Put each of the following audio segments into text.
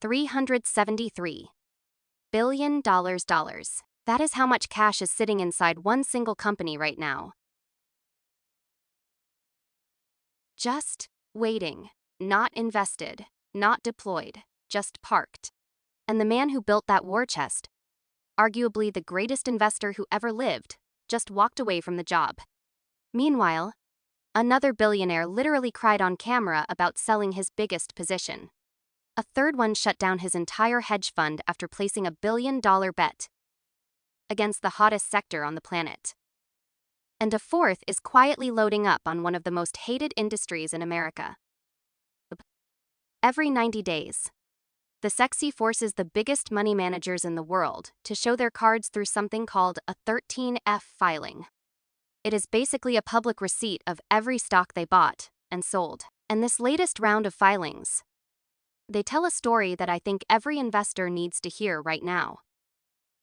$373 billion. That is how much cash is sitting inside one single company right now. Just waiting, not invested, not deployed, just parked. And the man who built that war chest, arguably the greatest investor who ever lived, just walked away from the job. Meanwhile, another billionaire literally cried on camera about selling his biggest position. A third one shut down his entire hedge fund after placing a $1 billion bet against the hottest sector on the planet. And a fourth is quietly loading up on one of the most hated industries in America. Every 90 days, the SEC forces the biggest money managers in the world to show their cards through something called a 13F filing. It is basically a public receipt of every stock they bought and sold. And this latest round of filings, they tell a story that I think every investor needs to hear right now.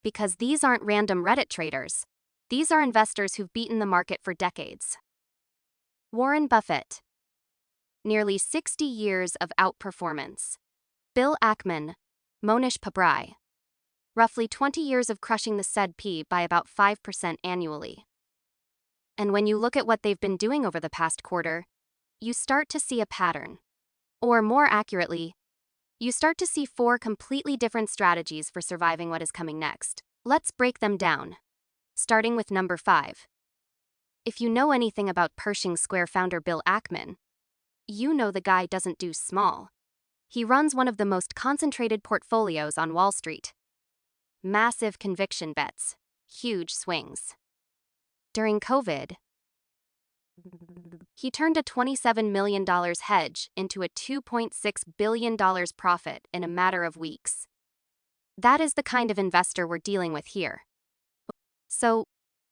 Because these aren't random Reddit traders. These are investors who've beaten the market for decades. Warren Buffett. Nearly 60 years of outperformance. Bill Ackman. Mohnish Pabrai. Roughly 20 years of crushing the S&P by about 5% annually. And when you look at what they've been doing over the past quarter, you start to see a pattern. Or more accurately, you start to see 4 completely different strategies for surviving what is coming next. Let's break them down. Starting with number 5. If you know anything about Pershing Square founder Bill Ackman, you know the guy doesn't do small. He runs one of the most concentrated portfolios on Wall Street. Massive conviction bets, huge swings. During COVID, he turned a $27 million hedge into a $2.6 billion profit in a matter of weeks. That is the kind of investor we're dealing with here. So,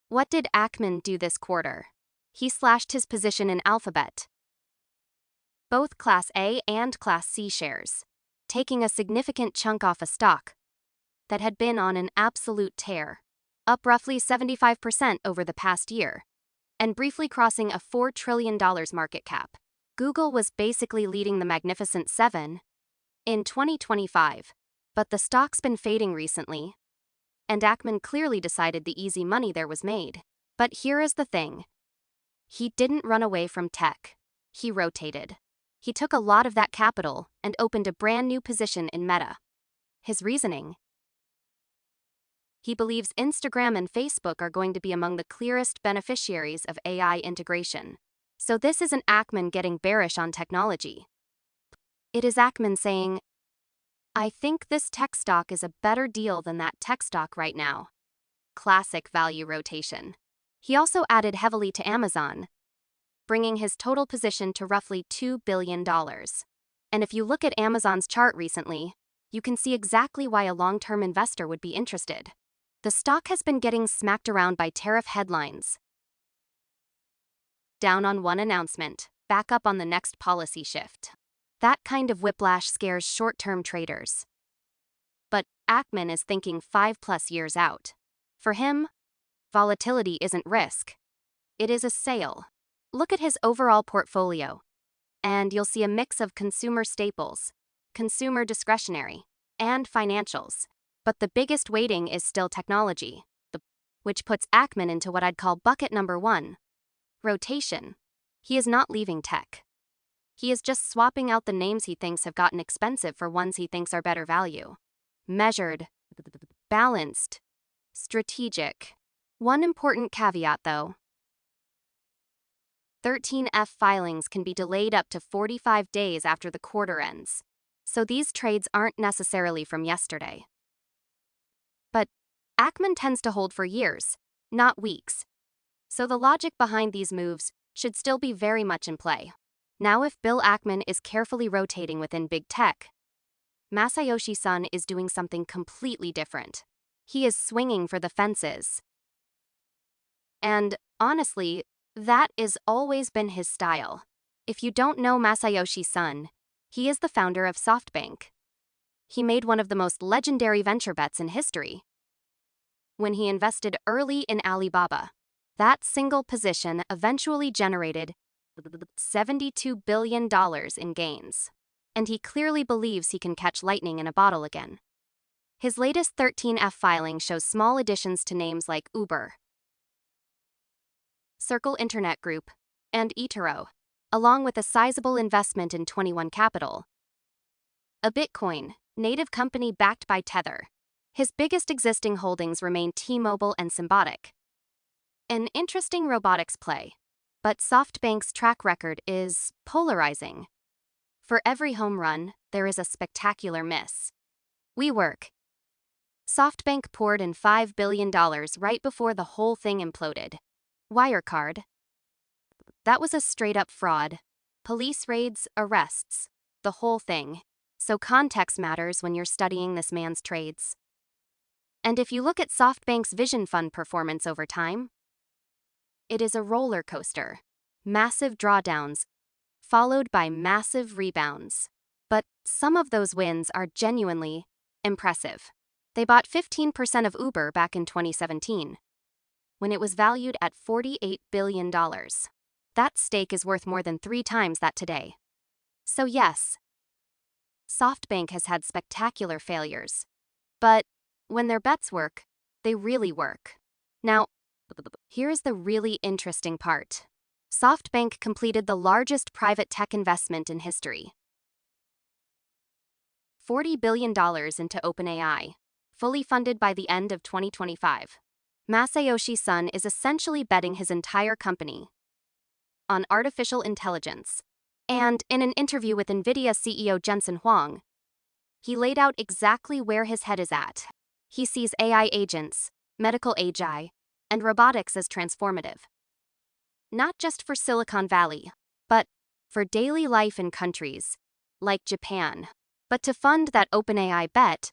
what did Ackman do this quarter? He slashed his position in Alphabet, both Class A and Class C shares, taking a significant chunk off a stock that had been on an absolute tear, up roughly 75% over the past year, and briefly crossing a $4 trillion market cap. Google was basically leading the Magnificent Seven in 2025, but the stock's been fading recently, and Ackman clearly decided the easy money there was made. But here is the thing. He didn't run away from tech. He rotated. He took a lot of that capital and opened a brand new position in Meta. His reasoning? He believes Instagram and Facebook are going to be among the clearest beneficiaries of AI integration. So this isn't Ackman getting bearish on technology. It is Ackman saying, I think this tech stock is a better deal than that tech stock right now. Classic value rotation. He also added heavily to Amazon, bringing his total position to roughly $2 billion. And if you look at Amazon's chart recently, you can see exactly why a long-term investor would be interested. The stock has been getting smacked around by tariff headlines. Down on one announcement, back up on the next policy shift. That kind of whiplash scares short-term traders. But Ackman is thinking 5+ years out. For him, volatility isn't risk. It is a sale. Look at his overall portfolio, and you'll see a mix of consumer staples, consumer discretionary, and financials. But the biggest weighting is still technology, which puts Ackman into what I'd call bucket number 1. Rotation. He is not leaving tech. He is just swapping out the names he thinks have gotten expensive for ones he thinks are better value. Measured, balanced, strategic. One important caveat though. 13F filings can be delayed up to 45 days after the quarter ends, so these trades aren't necessarily from yesterday. But Ackman tends to hold for years, not weeks. So the logic behind these moves should still be very much in play. Now if Bill Ackman is carefully rotating within big tech, Masayoshi Son is doing something completely different. He is swinging for the fences. And honestly, that has always been his style. If you don't know Masayoshi Son, he is the founder of SoftBank. He made one of the most legendary venture bets in history when he invested early in Alibaba. That single position eventually generated $72 billion in gains. and he clearly believes he can catch lightning in a bottle again. His latest 13F filing shows small additions to names like Uber, Circle Internet Group, and eToro, along with a sizable investment in 21 Capital, a Bitcoin native company backed by Tether. His biggest existing holdings remain T-Mobile and Symbotic. An interesting robotics play, but SoftBank's track record is polarizing. For every home run, there is a spectacular miss. WeWork. SoftBank poured in $5 billion right before the whole thing imploded. Wirecard. That was a straight-up fraud. Police raids, arrests, the whole thing. So context matters when you're studying this man's trades. And if you look at SoftBank's Vision Fund performance over time, it is a roller coaster. Massive drawdowns, followed by massive rebounds. But some of those wins are genuinely impressive. They bought 15% of Uber back in 2017, when it was valued at $48 billion. That stake is worth more than 3 times that today. So yes, SoftBank has had spectacular failures. But when their bets work, they really work. Now, here's the really interesting part. SoftBank completed the largest private tech investment in history. $40 billion into OpenAI, fully funded by the end of 2025. Masayoshi Son is essentially betting his entire company on artificial intelligence. And in an interview with Nvidia CEO Jensen Huang, he laid out exactly where his head is at. He sees AI agents, medical AGI, and robotics as transformative. Not just for Silicon Valley, but for daily life in countries like Japan. But to fund that OpenAI bet,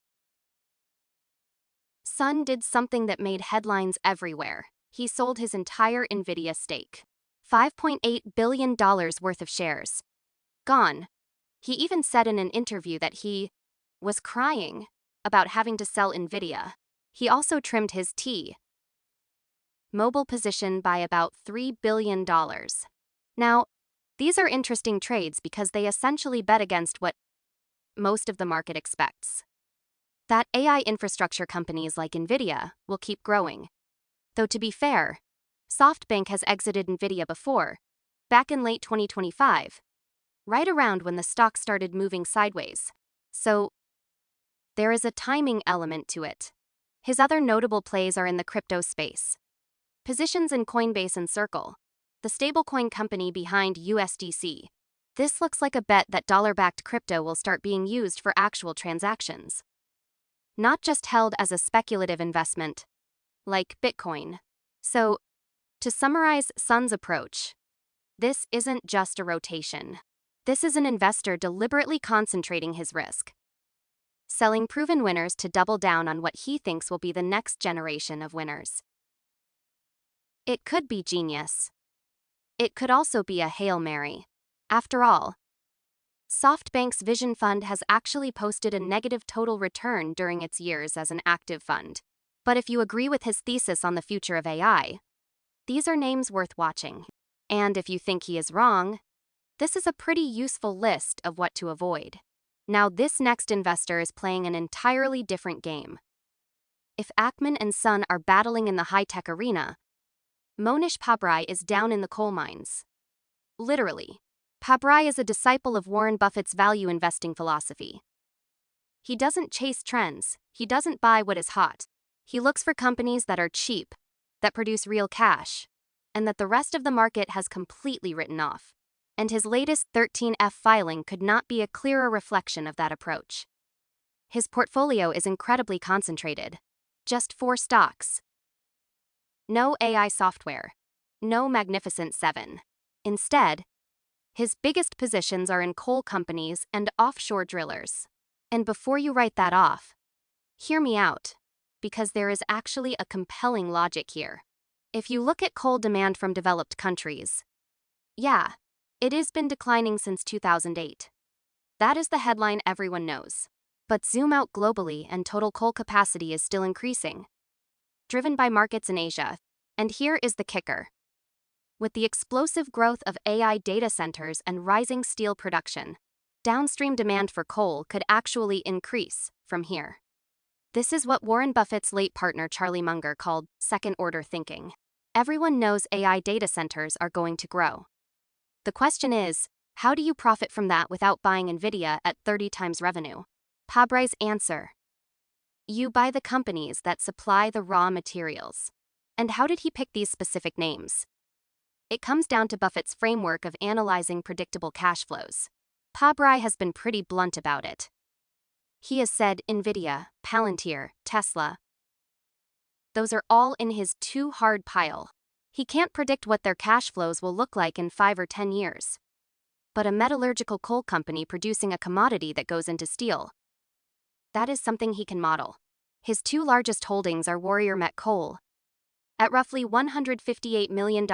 Son did something that made headlines everywhere. He sold his entire Nvidia stake. $5.8 billion worth of shares. Gone. He even said in an interview that he was crying about having to sell Nvidia. He also trimmed his T-Mobile position by about $3 billion. Now, these are interesting trades because they essentially bet against what most of the market expects. That AI infrastructure companies like Nvidia will keep growing. Though to be fair, SoftBank has exited Nvidia before, back in late 2025, right around when the stock started moving sideways. So, there is a timing element to it. His other notable plays are in the crypto space. Positions in Coinbase and Circle, the stablecoin company behind USDC. This looks like a bet that dollar-backed crypto will start being used for actual transactions, not just held as a speculative investment, like Bitcoin. So, to summarize Son's approach, this isn't just a rotation. This is an investor deliberately concentrating his risk, selling proven winners to double down on what he thinks will be the next generation of winners. It could be genius. It could also be a Hail Mary. After all, SoftBank's Vision Fund has actually posted a negative total return during its years as an active fund. But if you agree with his thesis on the future of AI, these are names worth watching. And if you think he is wrong, this is a pretty useful list of what to avoid. Now, this next investor is playing an entirely different game. If Ackman and Son are battling in the high-tech arena, Mohnish Pabrai is down in the coal mines. Literally. Pabrai is a disciple of Warren Buffett's value investing philosophy. He doesn't chase trends, he doesn't buy what is hot. He looks for companies that are cheap, that produce real cash, and that the rest of the market has completely written off. And his latest 13F filing could not be a clearer reflection of that approach. His portfolio is incredibly concentrated. Just 4 stocks. No AI software. No Magnificent Seven. Instead, his biggest positions are in coal companies and offshore drillers. And before you write that off, hear me out, because there is actually a compelling logic here. If you look at coal demand from developed countries, yeah, it has been declining since 2008. That is the headline everyone knows. But zoom out globally and total coal capacity is still increasing, driven by markets in Asia. And here is the kicker. With the explosive growth of AI data centers and rising steel production, downstream demand for coal could actually increase from here. This is what Warren Buffett's late partner Charlie Munger called second-order thinking. Everyone knows AI data centers are going to grow. The question is, how do you profit from that without buying Nvidia at 30 times revenue? Pabrai's answer: you buy the companies that supply the raw materials. And how did he pick these specific names? It comes down to Buffett's framework of analyzing predictable cash flows. Pabrai has been pretty blunt about it. He has said Nvidia, Palantir, Tesla. Those are all in his too hard pile. He can't predict what their cash flows will look like in 5 or 10 years. But a metallurgical coal company producing a commodity that goes into steel, that is something he can model. His two largest holdings are Warrior Met Coal, at roughly $158 million,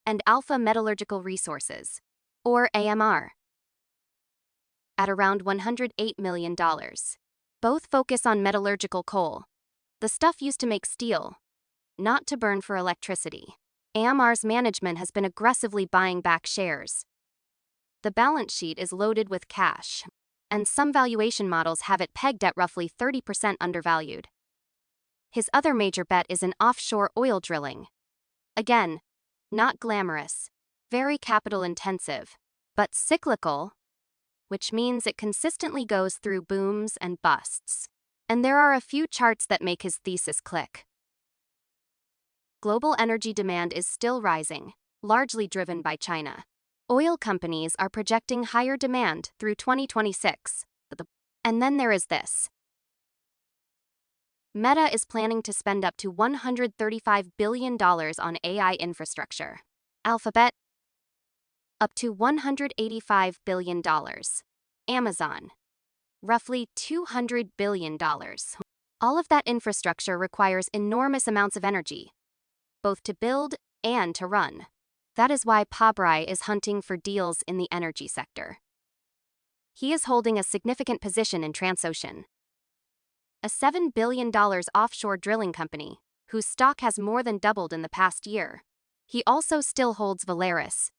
and Alpha Metallurgical Resources, or AMR, at around $108 million. Both focus on metallurgical coal, the stuff used to make steel, not to burn for electricity. AMR's management has been aggressively buying back shares. The balance sheet is loaded with cash, and some valuation models have it pegged at roughly 30% undervalued. His other major bet is in offshore oil drilling. Again, not glamorous, very capital intensive, but cyclical, which means it consistently goes through booms and busts. And there are a few charts that make his thesis click. Global energy demand is still rising, largely driven by China. Oil companies are projecting higher demand through 2026. And then there is this. Meta is planning to spend up to $135 billion on AI infrastructure. Alphabet, up to $185 billion. Amazon, roughly $200 billion. All of that infrastructure requires enormous amounts of energy, both to build and to run. That is why Pabrai is hunting for deals in the energy sector. He is holding a significant position in Transocean, a $7 billion offshore drilling company, whose stock has more than doubled in the past year. He also still holds Valaris,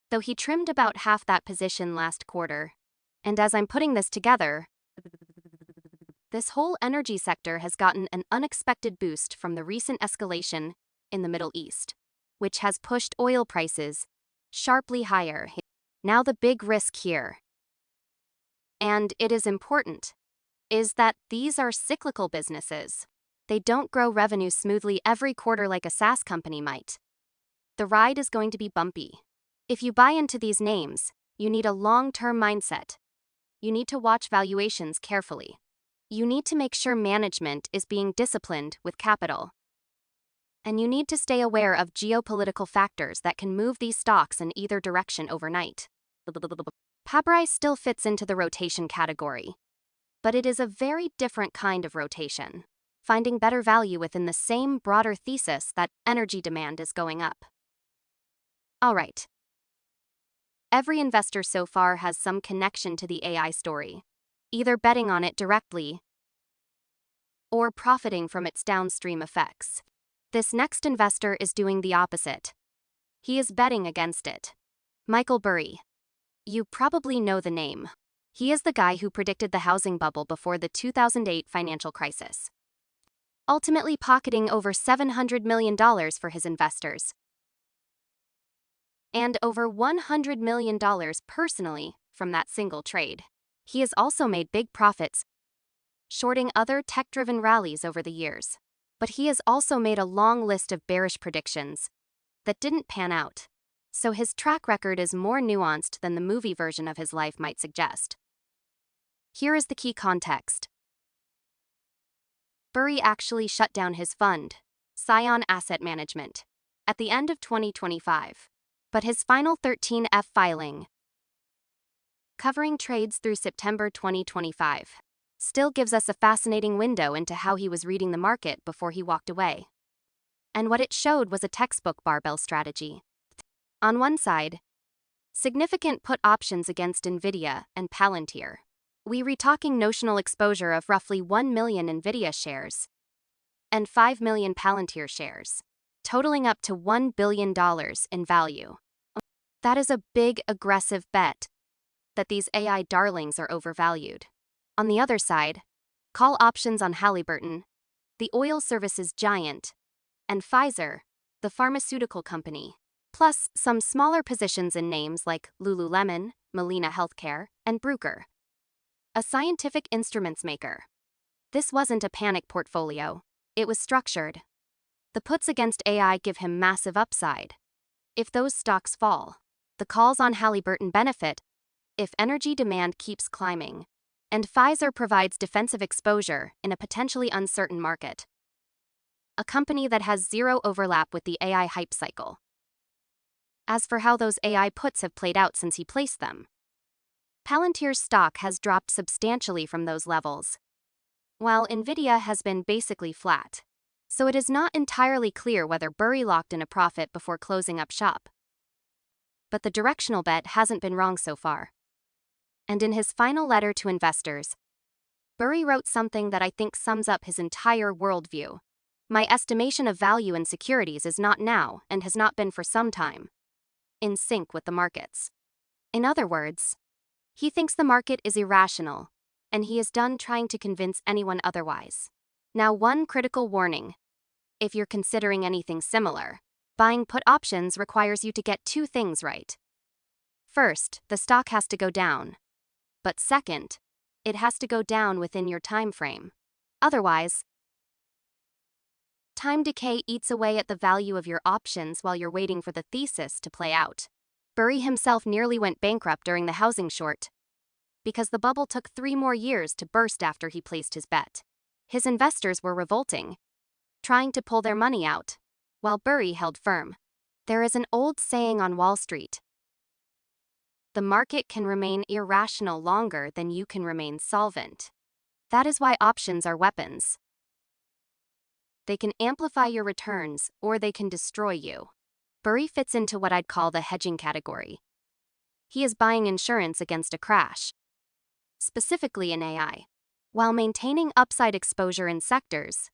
though he trimmed about half that position last quarter. And as I'm putting this together, this whole energy sector has gotten an unexpected boost from the recent escalation in the Middle East, which has pushed oil prices sharply higher. Now the big risk here, and it is important, is that these are cyclical businesses. They don't grow revenue smoothly every quarter like a SaaS company might. The ride is going to be bumpy. If you buy into these names, you need a long-term mindset. You need to watch valuations carefully. You need to make sure management is being disciplined with capital. And you need to stay aware of geopolitical factors that can move these stocks in either direction overnight. Pabrai still fits into the rotation category, but it is a very different kind of rotation, finding better value within the same broader thesis that energy demand is going up. All right. Every investor so far has some connection to the AI story, either betting on it directly or profiting from its downstream effects. This next investor is doing the opposite. He is betting against it. Michael Burry. You probably know the name. He is the guy who predicted the housing bubble before the 2008 financial crisis, ultimately pocketing over $700 million for his investors, and over $100 million personally from that single trade. He has also made big profits, shorting other tech-driven rallies over the years. But he has also made a long list of bearish predictions that didn't pan out. So his track record is more nuanced than the movie version of his life might suggest. Here is the key context. Burry actually shut down his fund, Scion Asset Management, at the end of 2025. But his final 13F filing, covering trades through September 2025, still gives us a fascinating window into how he was reading the market before he walked away. And what it showed was a textbook barbell strategy. On one side, significant put options against Nvidia and Palantir. We were talking notional exposure of roughly 1 million Nvidia shares and 5 million Palantir shares, totaling up to $1 billion in value. That is a big, aggressive bet. that these AI darlings are overvalued. On the other side, call options on Halliburton, the oil services giant, and Pfizer, the pharmaceutical company, plus some smaller positions in names like Lululemon, Molina Healthcare, and Bruker, a scientific instruments maker. This wasn't a panic portfolio. It was structured. The puts against AI give him massive upside. If those stocks fall, the calls on Halliburton benefit if energy demand keeps climbing, and Pfizer provides defensive exposure in a potentially uncertain market. A company that has zero overlap with the AI hype cycle. As for how those AI puts have played out since he placed them, Palantir's stock has dropped substantially from those levels, while Nvidia has been basically flat. So it is not entirely clear whether Burry locked in a profit before closing up shop. But the directional bet hasn't been wrong so far. And in his final letter to investors, Burry wrote something that I think sums up his entire worldview. My estimation of value in securities is not now, and has not been for some time, in sync with the markets. In other words, he thinks the market is irrational, and he is done trying to convince anyone otherwise. Now, one critical warning. If you're considering anything similar, buying put options requires you to get two things right. First, the stock has to go down. But second, it has to go down within your time frame. Otherwise, time decay eats away at the value of your options while you're waiting for the thesis to play out. Burry himself nearly went bankrupt during the housing short, because the bubble took 3 more years to burst after he placed his bet. His investors were revolting, trying to pull their money out, while Burry held firm. There is an old saying on Wall Street: the market can remain irrational longer than you can remain solvent. That is why options are weapons. They can amplify your returns, or they can destroy you. Burry fits into what I'd call the hedging category. He is buying insurance against a crash, specifically in AI, while maintaining upside exposure in sectors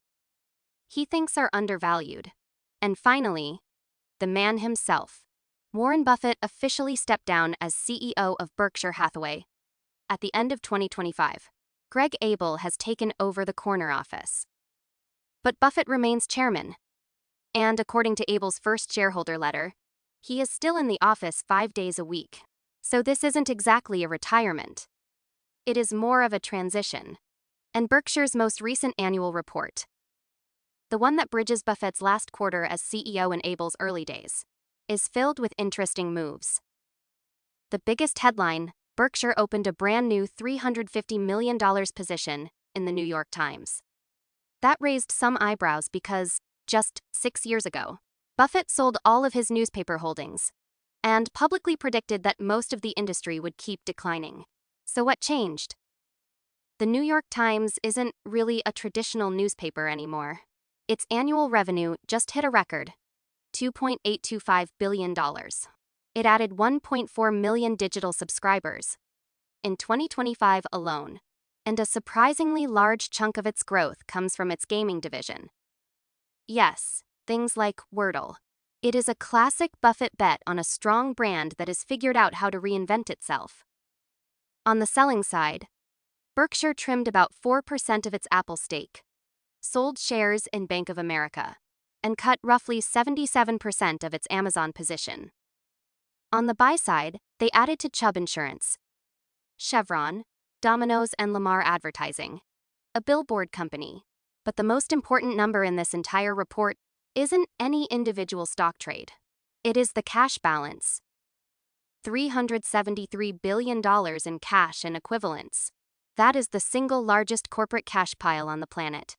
he thinks are undervalued. And finally, the man himself. Warren Buffett officially stepped down as CEO of Berkshire Hathaway at the end of 2025. Greg Abel has taken over the corner office. But Buffett remains chairman. And according to Abel's first shareholder letter, he is still in the office 5 days a week. So this isn't exactly a retirement. It is more of a transition. And Berkshire's most recent annual report, the one that bridges Buffett's last quarter as CEO and Abel's early days, is filled with interesting moves. The biggest headline: Berkshire opened a brand new $350 million position in the New York Times. That raised some eyebrows because, just 6 years ago, Buffett sold all of his newspaper holdings and publicly predicted that most of the industry would keep declining. So what changed? The New York Times isn't really a traditional newspaper anymore. Its annual revenue just hit a record: $2.825 billion. It added 1.4 million digital subscribers in 2025 alone, and a surprisingly large chunk of its growth comes from its gaming division. Yes, things like Wordle. It is a classic Buffett bet on a strong brand that has figured out how to reinvent itself. On the selling side, Berkshire trimmed about 4% of its Apple stake, sold shares in Bank of America, and cut roughly 77% of its Amazon position. On the buy side, they added to Chubb Insurance, Chevron, Domino's, and Lamar Advertising, a billboard company. But the most important number in this entire report isn't any individual stock trade. It is the cash balance: $373 billion in cash and equivalents. That is the single largest corporate cash pile on the planet.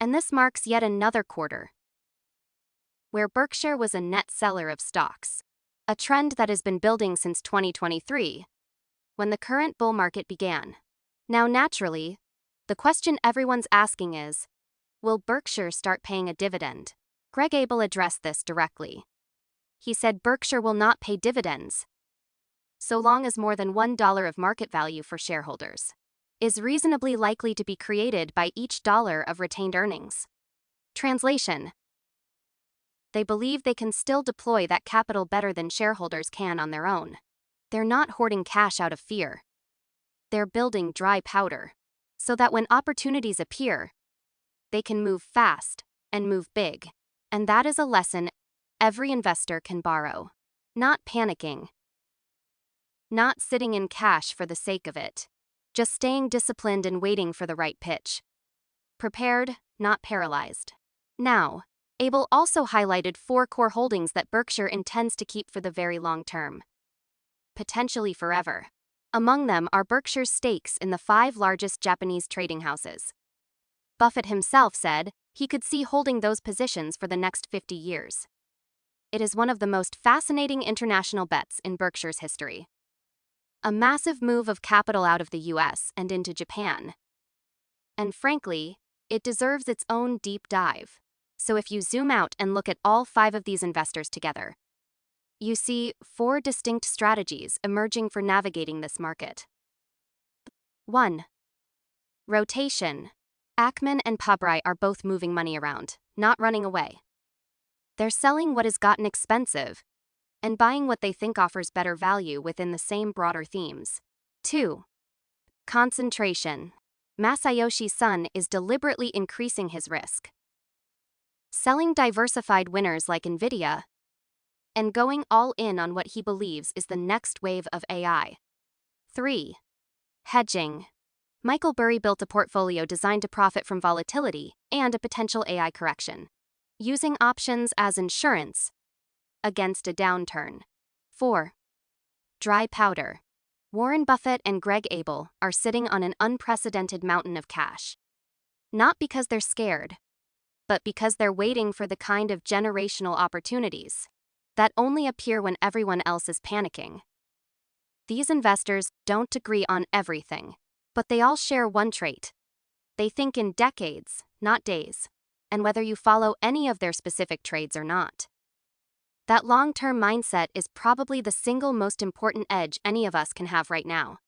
And this marks yet another quarter where Berkshire was a net seller of stocks, a trend that has been building since 2023, when the current bull market began. Now, naturally, the question everyone's asking is, will Berkshire start paying a dividend? Greg Abel addressed this directly. He said Berkshire will not pay dividends so long as more than $1 of market value for shareholders is reasonably likely to be created by each dollar of retained earnings. Translation: they believe they can still deploy that capital better than shareholders can on their own. They're not hoarding cash out of fear. They're building dry powder, so that when opportunities appear, they can move fast and move big. And that is a lesson every investor can borrow. Not panicking. Not sitting in cash for the sake of it. Just staying disciplined and waiting for the right pitch. Prepared, not paralyzed. Now, Abel also highlighted 4 core holdings that Berkshire intends to keep for the very long term. Potentially forever. Among them are Berkshire's stakes in the 5 largest Japanese trading houses. Buffett himself said he could see holding those positions for the next 50 years. It is one of the most fascinating international bets in Berkshire's history. A massive move of capital out of the US and into Japan. And frankly, it deserves its own deep dive. So if you zoom out and look at all 5 of these investors together, you see 4 distinct strategies emerging for navigating this market. 1. Rotation. Ackman and Pabrai are both moving money around, not running away. They're selling what has gotten expensive and buying what they think offers better value within the same broader themes. 2. Concentration. Masayoshi Son is deliberately increasing his risk, selling diversified winners like Nvidia, and going all in on what he believes is the next wave of AI. 3. Hedging. Michael Burry built a portfolio designed to profit from volatility and a potential AI correction, using options as insurance against a downturn. 4. Dry powder. Warren Buffett and Greg Abel are sitting on an unprecedented mountain of cash. Not because they're scared, but because they're waiting for the kind of generational opportunities that only appear when everyone else is panicking. These investors don't agree on everything, but they all share one trait. They think in decades, not days, and whether you follow any of their specific trades or not. That long-term mindset is probably the single most important edge any of us can have right now.